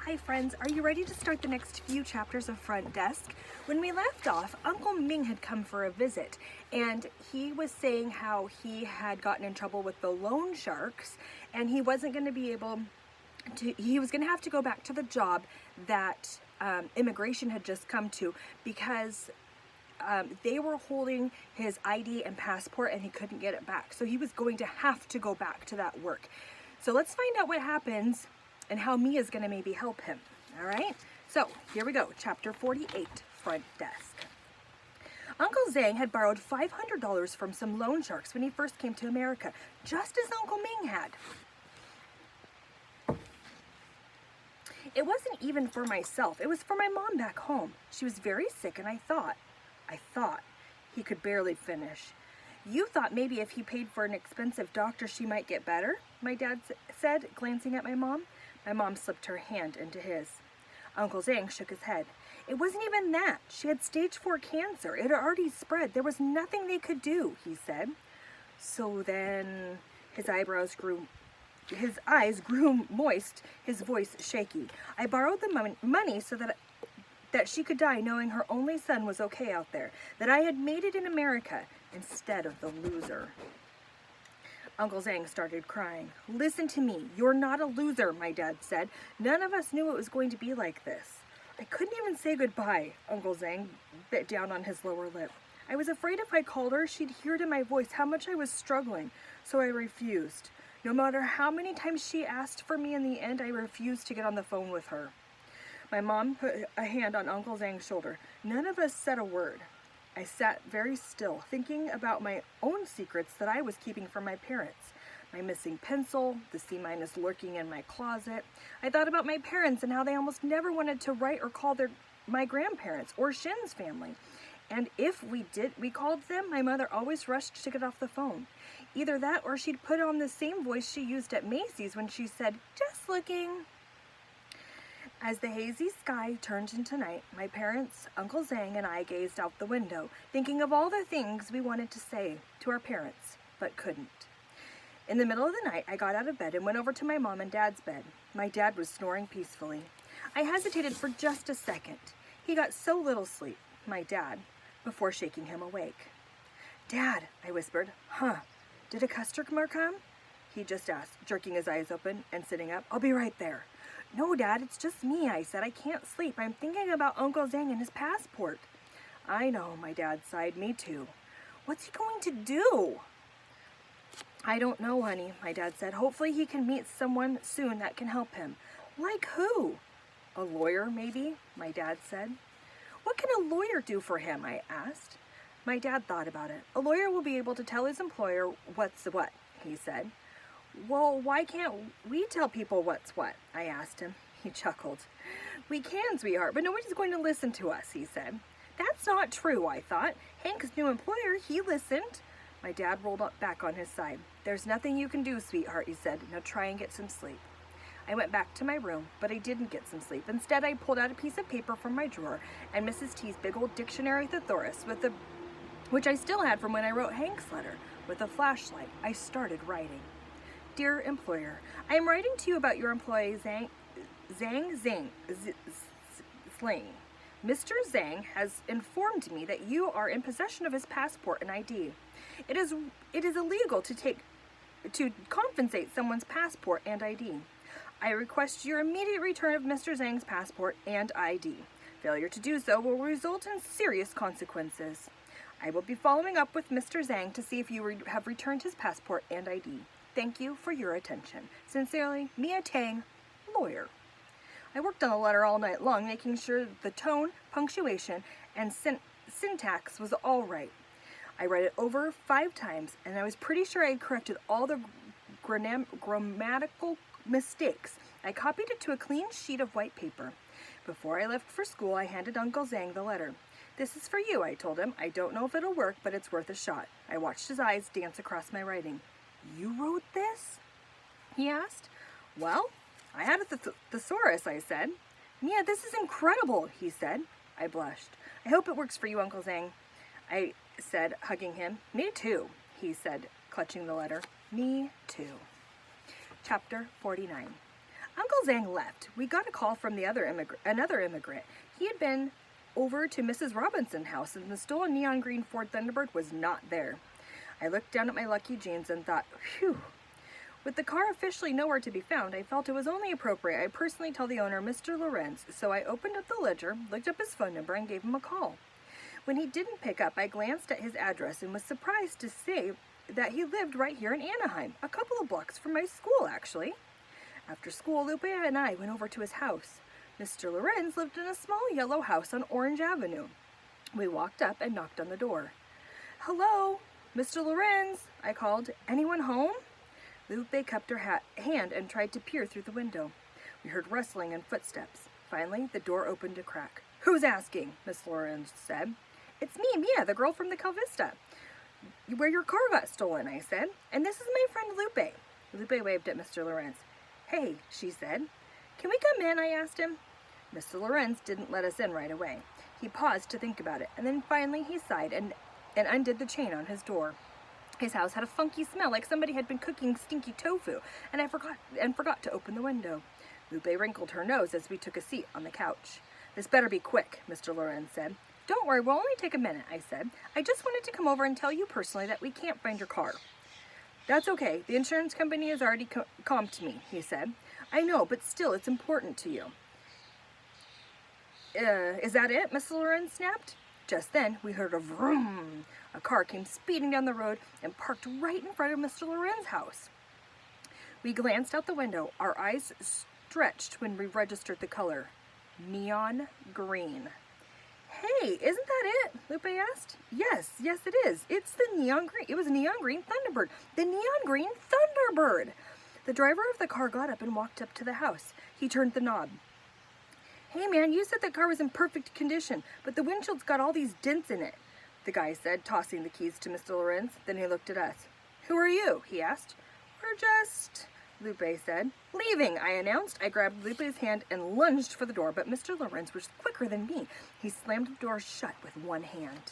Hi friends, are you ready to start the next few chapters of Front Desk? When we left off, Uncle Ming had come for a visit, and he was saying how he had gotten in trouble with the loan sharks, and he wasn't going to be able to, he was going to have to go back to the job that immigration had just come to because they were holding his ID and passport and he couldn't get it back. So he was going to have to go back to that work. So let's find out what happens and how Mia's gonna maybe help him, all right? So here we go, chapter 48, Front Desk. Uncle Zhang had borrowed $500 from some loan sharks when he first came to America, just as Uncle Ming had. It wasn't even for myself, it was for my mom back home. She was very sick and I thought, he could barely finish. You thought maybe if he paid for an expensive doctor she might get better? My dad said, glancing at my mom. My mom slipped her hand into his. Uncle Zhang shook his head. It wasn't even that. She had stage 4 cancer. It had already spread. There was nothing they could do, he said. So then his eyes grew moist, his voice shaky. I borrowed the money so that she could die knowing her only son was okay out there, that I had made it in America instead of the loser. Uncle Zhang started crying. Listen to me, you're not a loser, my dad said. None of us knew it was going to be like this. I couldn't even say goodbye, Uncle Zhang bit down on his lower lip. I was afraid if I called her, she'd hear it in my voice how much I was struggling, so I refused. No matter how many times she asked for me, in the end, I refused to get on the phone with her. My mom put a hand on Uncle Zhang's shoulder. None of us said a word. I sat very still, thinking about my own secrets that I was keeping from my parents. My missing pencil, the C- lurking in my closet. I thought about my parents and how they almost never wanted to write or call my grandparents or Shin's family. And if we called them, my mother always rushed to get off the phone. Either that or she'd put on the same voice she used at Macy's when she said, "Just looking." As the hazy sky turned into night, my parents, Uncle Zhang, and I gazed out the window, thinking of all the things we wanted to say to our parents, but couldn't. In the middle of the night, I got out of bed and went over to my mom and dad's bed. My dad was snoring peacefully. I hesitated for just a second. He got so little sleep, my dad, before shaking him awake. "Dad," I whispered. "Huh, did a customer come?" He just asked, jerking his eyes open and sitting up. "I'll be right there." "No, Dad, it's just me," I said. "I can't sleep. I'm thinking about Uncle Zhang and his passport." "I know," my dad sighed. "Me too." "What's he going to do?" "I don't know, honey," my dad said. "Hopefully he can meet someone soon that can help him." "Like who?" "A lawyer, maybe," my dad said. "What can a lawyer do for him?" I asked. My dad thought about it. "A lawyer will be able to tell his employer what's what," he said. "Well, why can't we tell people what's what?" I asked him. He chuckled. "We can, sweetheart, but nobody's going to listen to us," he said. "That's not true," I thought. "Hank's new employer, he listened." My dad rolled up back on his side. "There's nothing you can do, sweetheart," he said. "Now try and get some sleep." I went back to my room, but I didn't get some sleep. Instead, I pulled out a piece of paper from my drawer and Mrs. T's big old dictionary thesaurus, which I still had from when I wrote Hank's letter. With a flashlight, I started writing. "Dear employer, I am writing to you about your employee Sling. Mr. Zhang has informed me that you are in possession of his passport and ID. It is illegal to confiscate someone's passport and ID. I request your immediate return of Mr. Zhang's passport and ID. Failure to do so will result in serious consequences. I will be following up with Mr. Zhang to see if you have returned his passport and ID. Thank you for your attention. Sincerely, Mia Tang, lawyer." I worked on the letter all night long, making sure the tone, punctuation, and syntax was all right. I read it over 5 times, and I was pretty sure I had corrected all the grammatical mistakes. I copied it to a clean sheet of white paper. Before I left for school, I handed Uncle Zhang the letter. "This is for you," I told him. "I don't know if it'll work, but it's worth a shot." I watched his eyes dance across my writing. "You wrote this?" he asked. "Well, I had a thesaurus," I said. "Mia, this is incredible," he said. I blushed. "I hope it works for you, Uncle Zhang," I said, hugging him. "Me too," he said, clutching the letter. "Me too." Chapter 49. Uncle Zhang left. We got a call from another immigrant. He had been over to Mrs. Robinson's house, and the stolen neon green Ford Thunderbird was not there. I looked down at my lucky jeans and thought, phew. With the car officially nowhere to be found, I felt it was only appropriate I personally tell the owner, Mr. Lorenz, so I opened up the ledger, looked up his phone number, and gave him a call. When he didn't pick up, I glanced at his address and was surprised to see that he lived right here in Anaheim, a couple of blocks from my school, actually. After school, Lupe and I went over to his house. Mr. Lorenz lived in a small yellow house on Orange Avenue. We walked up and knocked on the door. "Hello, Mr. Lorenz," I called. "Anyone home?" Lupe cupped her hand and tried to peer through the window. We heard rustling and footsteps. Finally, the door opened a crack. "Who's asking?" Miss Lorenz said. "It's me, Mia, the girl from the Calvista, where your car got stolen," I said. "And this is my friend Lupe." Lupe waved at Mr. Lorenz. "Hey," she said. "Can we come in?" I asked him. Mr. Lorenz didn't let us in right away. He paused to think about it, and then finally he sighed and undid the chain on his door. His house had a funky smell like somebody had been cooking stinky tofu, and I forgot to open the window. Lupe wrinkled her nose as we took a seat on the couch. "This better be quick," Mr. Lorenz said. "Don't worry, we'll only take a minute," I said. "I just wanted to come over and tell you personally that we can't find your car." "That's okay. The insurance company has already comped me," he said. "I know, but still, it's important to you." Is that it?" Mr. Lorenz snapped. Just then, we heard a vroom. A car came speeding down the road and parked right in front of Mr. Lorenz's house. We glanced out the window, our eyes stretched when we registered the color. Neon green. "Hey, isn't that it?" Lupe asked. Yes, it is. It's the neon green. It was a neon green Thunderbird. The neon green Thunderbird! The driver of the car got up and walked up to the house. He turned the knob. "Hey man, you said the car was in perfect condition, but the windshield's got all these dents in it," the guy said, tossing the keys to Mr. Lorenz. Then he looked at us. "Who are you?" he asked. "We're just," Lupe said. "Leaving," I announced. I grabbed Lupe's hand and lunged for the door, but Mr. Lorenz was quicker than me. He slammed the door shut with one hand.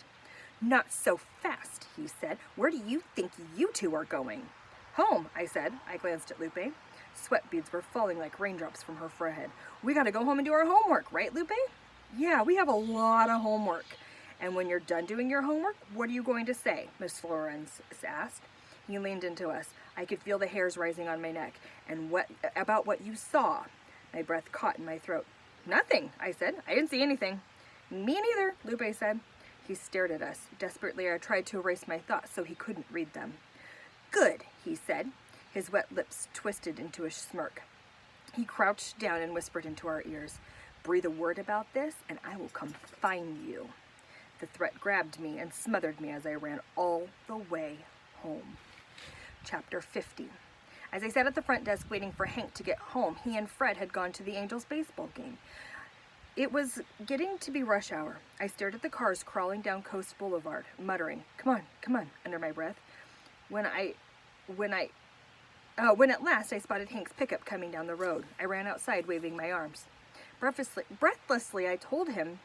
"Not so fast," he said. "Where do you think you two are going?" "Home," I said. I glanced at Lupe. Sweat beads were falling like raindrops from her forehead. "We gotta go home and do our homework, right, Lupe?" "Yeah, we have a lot of homework." "And when you're done doing your homework, what are you going to say?" Miss Lorenz asked. He leaned into us. I could feel the hairs rising on my neck. "And what about what you saw?" My breath caught in my throat. "Nothing," I said. "I didn't see anything." "Me neither," Lupe said. He stared at us. Desperately, I tried to erase my thoughts so he couldn't read them. "Good," he said. His wet lips twisted into a smirk. He crouched down and whispered into our ears, "Breathe a word about this, and I will come find you." The threat grabbed me and smothered me as I ran all the way home. Chapter 50. As I sat at the front desk waiting for Hank to get home, he and Fred had gone to the Angels baseball game. It was getting to be rush hour. I stared at the cars crawling down Coast Boulevard, muttering, come on, under my breath. When at last I spotted Hank's pickup coming down the road, I ran outside waving my arms. Breathlessly, I told him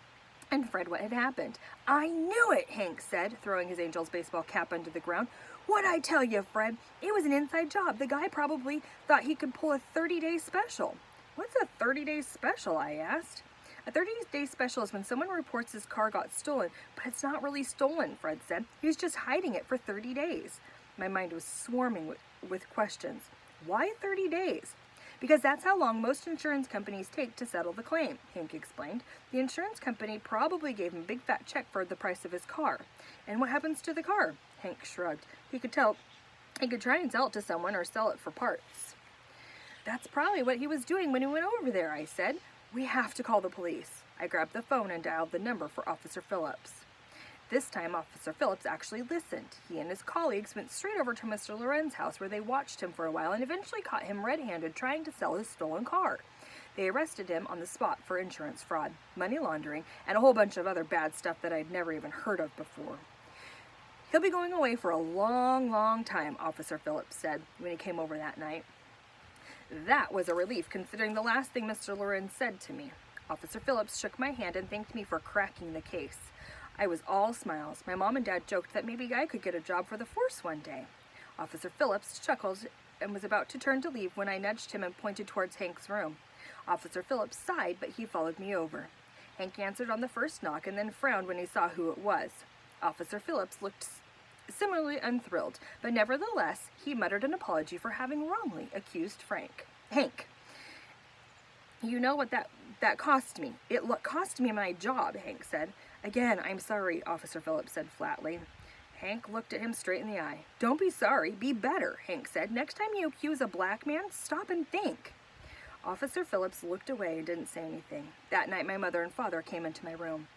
and Fred what had happened. "I knew it," Hank said, throwing his Angels baseball cap onto the ground. "What'd I tell you, Fred? It was an inside job. The guy probably thought he could pull a 30-day special." "What's a 30-day special?" I asked. "A 30-day special is when someone reports his car got stolen, but it's not really stolen," Fred said. "He was just hiding it for 30 days. My mind was swarming with questions. Why 30 days? "Because that's how long most insurance companies take to settle the claim," Hank explained. "The insurance company probably gave him a big fat check for the price of his car." "And what happens to the car?" Hank shrugged. He could try and sell it to someone or sell it for parts." "That's probably what he was doing when he went over there," I said. "We have to call the police." I grabbed the phone and dialed the number for Officer Phillips. This time, Officer Phillips actually listened. He and his colleagues went straight over to Mr. Lorenz's house, where they watched him for a while and eventually caught him red-handed trying to sell his stolen car. They arrested him on the spot for insurance fraud, money laundering, and a whole bunch of other bad stuff that I'd never even heard of before. "He'll be going away for a long, long time," Officer Phillips said when he came over that night. That was a relief, considering the last thing Mr. Lorenz said to me. Officer Phillips shook my hand and thanked me for cracking the case. I was all smiles. My mom and dad joked that maybe I could get a job for the force one day. Officer Phillips chuckled and was about to turn to leave when I nudged him and pointed towards Hank's room. Officer Phillips sighed, but he followed me over. Hank answered on the first knock and then frowned when he saw who it was. Officer Phillips looked similarly unthrilled, but nevertheless, he muttered an apology for having wrongly accused Hank. You know what that cost me. It cost me my job, Hank said. Again, I'm sorry, Officer Phillips said flatly. Hank looked at him straight in the eye. Don't be sorry, be better, Hank said. Next time you accuse a black man, stop and think. Officer Phillips looked away and didn't say anything. That night, my mother and father came into my room.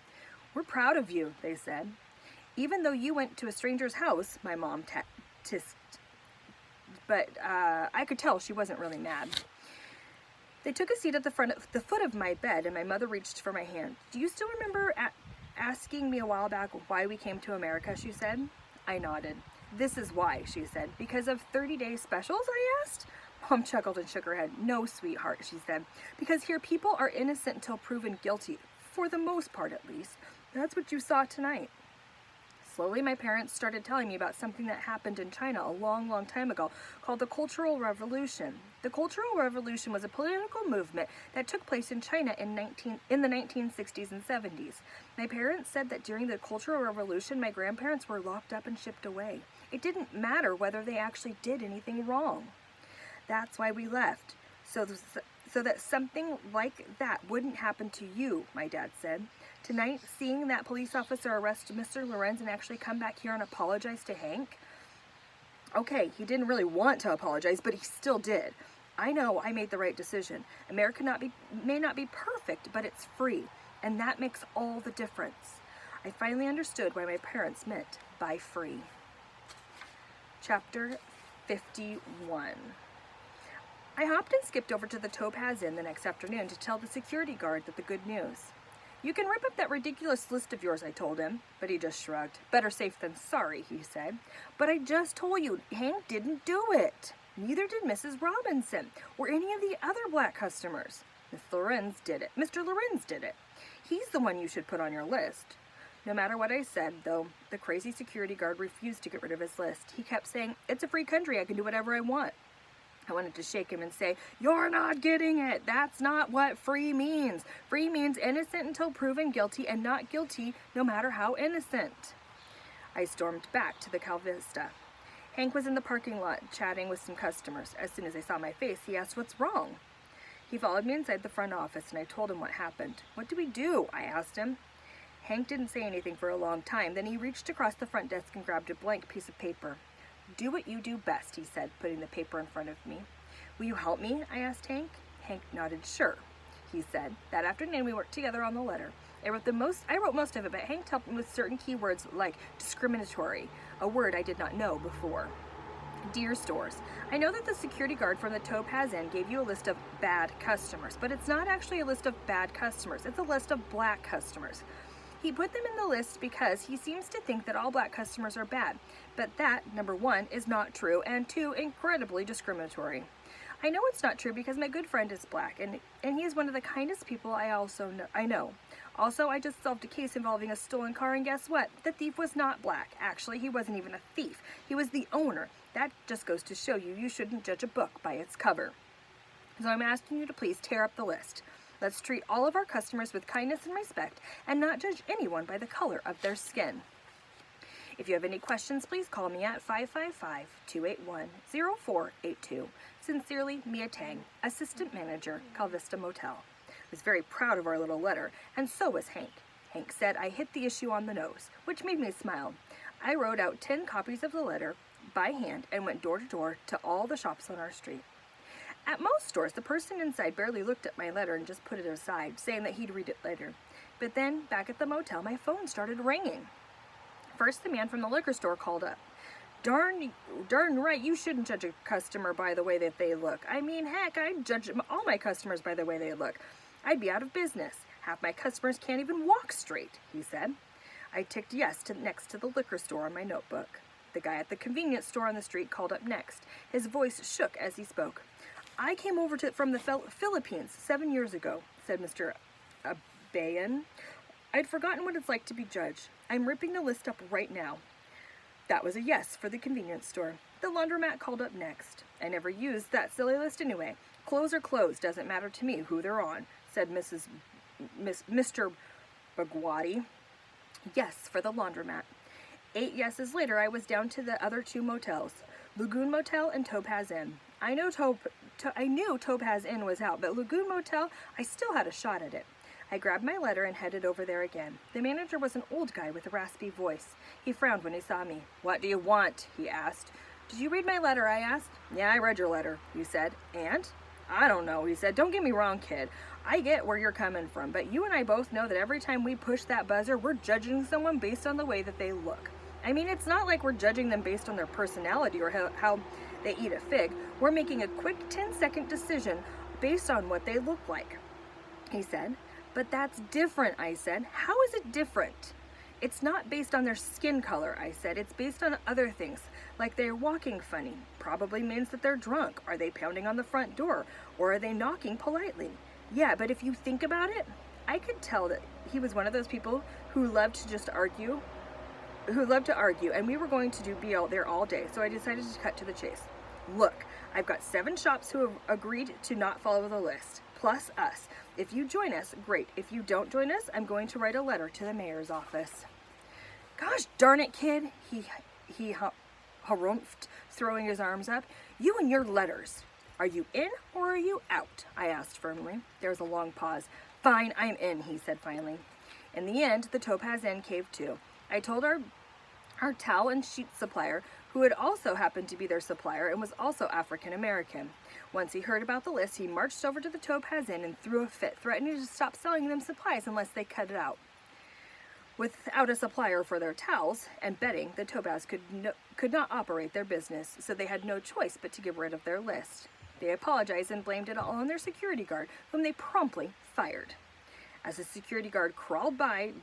We're proud of you, they said. Even though you went to a stranger's house, my mom tisked. But I could tell she wasn't really mad. They took a seat at the foot of my bed, and my mother reached for my hand. Do you still remember asking me a while back why we came to America, she said. I nodded. This is why, she said. Because of 30-day specials, I asked. Mom chuckled and shook her head. No, sweetheart, she said. Because here people are innocent until proven guilty. For the most part, at least. That's what you saw tonight. Slowly, my parents started telling me about something that happened in China a long, long time ago called the Cultural Revolution. The Cultural Revolution was a political movement that took place in China in the 1960s and 70s. My parents said that during the Cultural Revolution, my grandparents were locked up and shipped away. It didn't matter whether they actually did anything wrong. That's why we left, so that something like that wouldn't happen to you, my dad said. Tonight, seeing that police officer arrest Mr. Lorenz and actually come back here and apologize to Hank. Okay, he didn't really want to apologize, but he still did. I know I made the right decision. America may not be perfect, but it's free, and that makes all the difference. I finally understood why my parents meant by free. Chapter 51. I hopped and skipped over to the Topaz Inn the next afternoon to tell the security guard the good news. You can rip up that ridiculous list of yours, I told him, but he just shrugged. Better safe than sorry, he said. But I just told you, Hank didn't do it. Neither did Mrs. Robinson or any of the other black customers. Mr. Lorenz did it. He's the one you should put on your list. No matter what I said, though, the crazy security guard refused to get rid of his list. He kept saying, it's a free country, I can do whatever I want. I wanted to shake him and say, you're not getting it. That's not what free means. Free means innocent until proven guilty and not guilty no matter how innocent. I stormed back to the Calvista. Hank was in the parking lot chatting with some customers. As soon as he saw my face, he asked, what's wrong? He followed me inside the front office and I told him what happened. What do we do? I asked him. Hank didn't say anything for a long time. Then he reached across the front desk and grabbed a blank piece of paper. Do what you do best, he said, putting the paper in front of me. Will you help me? I asked Hank. Hank nodded. Sure, he said. That afternoon we worked together on the letter. I wrote most of it, but Hank helped me with certain keywords like discriminatory, a word I did not know before. Dear Stores, I know that the security guard from the Topaz Inn gave you a list of bad customers, but it's not actually a list of bad customers. It's a list of black customers. He put them in the list because he seems to think that all black customers are bad. But that, number one, is not true, and two, incredibly discriminatory. I know it's not true because my good friend is black, and he is one of the kindest people I know. Also, I just solved a case involving a stolen car, and guess what? The thief was not black. Actually, he wasn't even a thief. He was the owner. That just goes to show you shouldn't judge a book by its cover. So I'm asking you to please tear up the list. Let's treat all of our customers with kindness and respect and not judge anyone by the color of their skin. If you have any questions, please call me at 555-281-0482. Sincerely, Mia Tang, Assistant Manager, Calvista Motel. I was very proud of our little letter, and so was Hank. Hank said I hit the issue on the nose, which made me smile. I wrote out 10 copies of the letter by hand and went door to door to all the shops on our street. At most stores, the person inside barely looked at my letter and just put it aside, saying that he'd read it later. But then, back at the motel, my phone started ringing. First, the man from the liquor store called up. Darn right, you shouldn't judge a customer by the way that they look. I mean, heck, I'd judge all my customers by the way they look. I'd be out of business. Half my customers can't even walk straight, he said. I ticked yes next to the liquor store on my notebook. The guy at the convenience store on the street called up next. His voice shook as he spoke. I came over from the Philippines 7 years ago, said Mr. Bayan. I'd forgotten what it's like to be judged. I'm ripping the list up right now. That was a yes for the convenience store. The laundromat called up next. I never used that silly list anyway. Clothes are clothes, doesn't matter to me who they're on, said Mr. Bagwati. Yes, for the laundromat. 8 yeses later, I was down to the other 2 motels, Lagoon Motel and Topaz Inn. I knew Topaz Inn was out, but Lagoon Motel, I still had a shot at it. I grabbed my letter and headed over there again. The manager was an old guy with a raspy voice. He frowned when he saw me. What do you want? He asked. Did you read my letter? I asked. Yeah, I read your letter, he said. And? I don't know, he said. Don't get me wrong, kid. I get where you're coming from, but you and I both know that every time we push that buzzer, we're judging someone based on the way that they look. I mean, it's not like we're judging them based on their personality or how they eat a fig. We're making a quick 10-second decision based on what they look like, he said. But that's different, I said. How is it different? It's not based on their skin color, I said. It's based on other things, like they're walking funny. Probably means that they're drunk. Are they pounding on the front door? Or are they knocking politely? Yeah, but if you think about it, I could tell that he was one of those people who loved to just argue, and we were going to be out there all day, so I decided to cut to the chase. Look, I've got 7 shops who have agreed to not follow the list, plus us. If you join us, great. If you don't join us, I'm going to write a letter to the mayor's office. Gosh darn it, kid, he harumphed, throwing his arms up. You and your letters. Are you in or are you out? I asked firmly. There was a long pause. Fine, I'm in, he said finally. In the end, the Topaz Inn caved too. I told our towel and sheet supplier, who had also happened to be their supplier and was also African American. Once he heard about the list, he marched over to the Topaz Inn and threw a fit, threatening to stop selling them supplies unless they cut it out. Without a supplier for their towels and bedding, the Topaz could not operate their business, so they had no choice but to get rid of their list. They apologized and blamed it all on their security guard, whom they promptly fired. As the security guard crawled by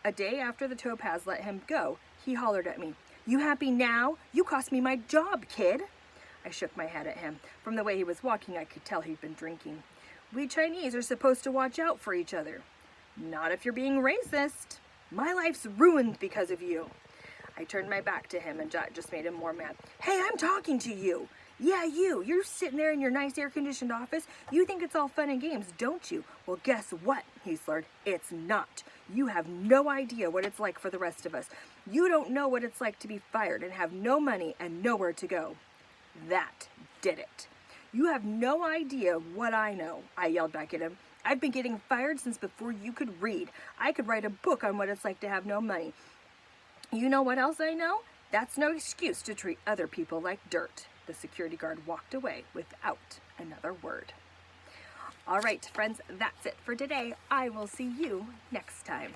a day after the Topaz let him go, he hollered at me, "You happy now? You cost me my job, kid." I shook my head at him. From the way he was walking, I could tell he'd been drinking. We Chinese are supposed to watch out for each other. Not if you're being racist. My life's ruined because of you. I turned my back to him and that just made him more mad. Hey, I'm talking to you. Yeah, you. You're sitting there in your nice air-conditioned office. You think it's all fun and games, don't you? Well, guess what, he slurred. It's not. You have no idea what it's like for the rest of us. You don't know what it's like to be fired and have no money and nowhere to go. That did it. You have no idea what I know, I yelled back at him. I've been getting fired since before you could read. I could write a book on what it's like to have no money. You know what else I know? That's no excuse to treat other people like dirt. The security guard walked away without another word. All right, friends, that's it for today. I will see you next time.